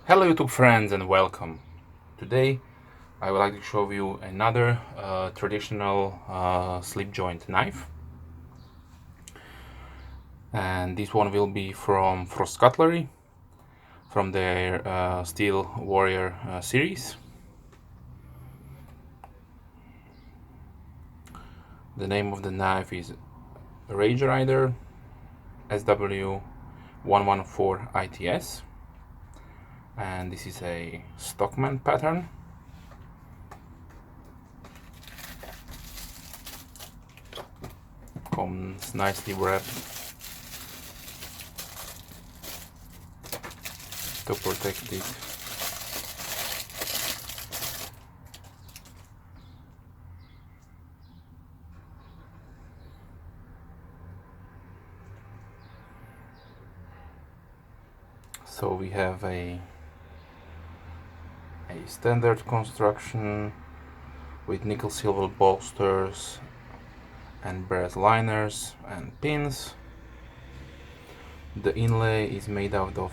Hello YouTube friends and welcome. Today I would like to show you another traditional slip joint knife, and this one will be from Cutlery from their Steel Warrior series. The name of the knife is Rage Rider SW114 ITS, and this is a Stockman pattern. Comes nicely wrapped to protect it. So we have a standard construction with nickel silver bolsters and brass liners and pins. The inlay is made out of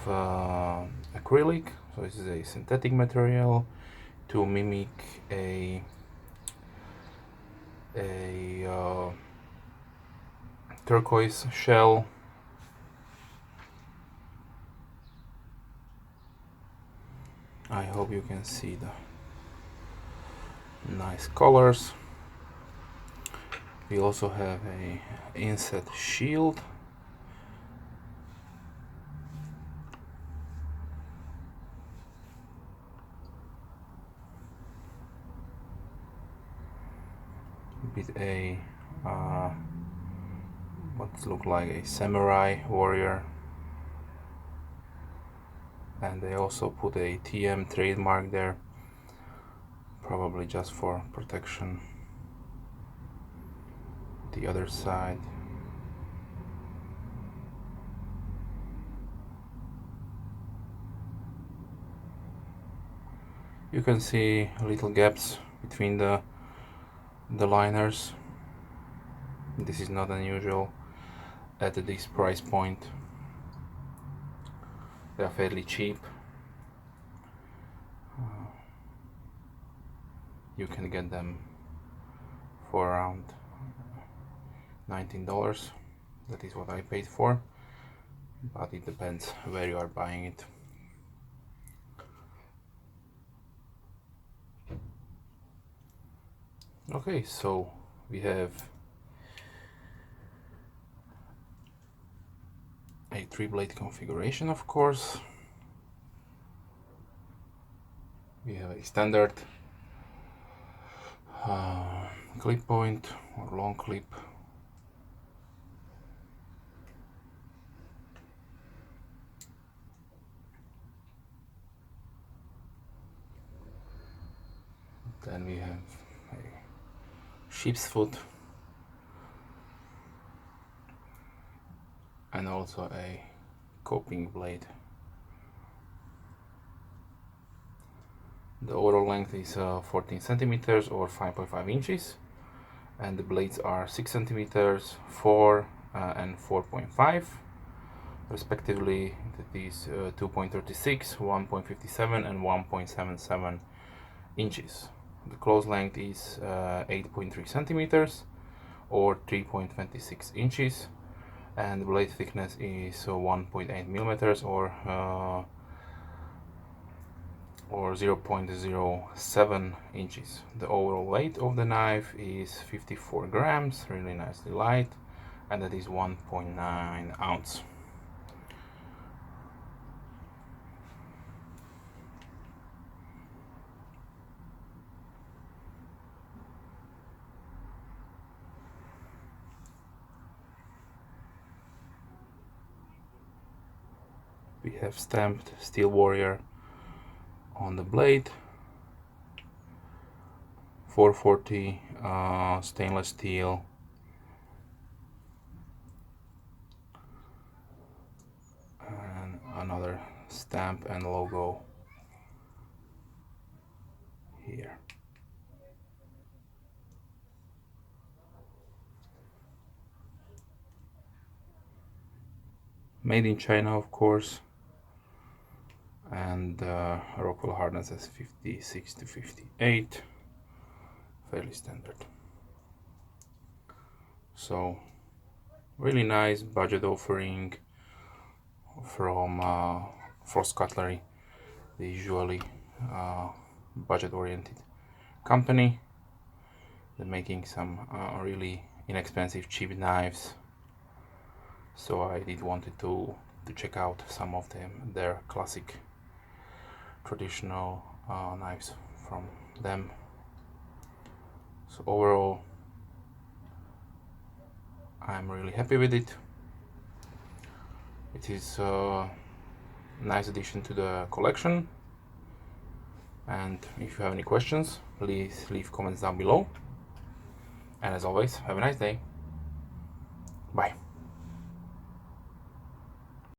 acrylic, so this is a synthetic material to mimic a turquoise shell. I hope you can see the nice colors. We also have a inset shield. With a what looks like a samurai warrior, and they also put a TM trademark there, probably just for protection. The other side, you can see little gaps between the liners. This is not unusual at this price point. They are fairly cheap. You can get them for around $19. That is what I paid for, but it depends where you are buying it. Okay, so we have a 3-blade configuration, of course. We have a standard clip point or long clip. Then we have a sheep's foot and also a coping blade. The overall length is 14 centimeters or 5.5 inches, and the blades are 6 centimeters, 4 and 4.5 respectively. That is 2.36, 1.57 and 1.77 inches. The close length is 8.3 centimeters or 3.26 inches, and the blade thickness is 1.8 millimeters or 0.07 inches. The overall weight of the knife is 54 grams, really nicely light, and that is 1.9 ounce. We have stamped Steel Warrior on the blade, 440 stainless steel, and another stamp and logo here. Made in China, of course. and Rockwell hardness is 56 to 58, fairly standard. So really nice budget offering from Frost Cutlery, the usually budget-oriented company. They're making some really inexpensive, cheap knives. So I did wanted to check out some of their classic traditional knives from them. So overall, I'm really happy with it. It is a nice addition to the collection. And if you have any questions, please leave comments down below. And as always, have a nice day. Bye.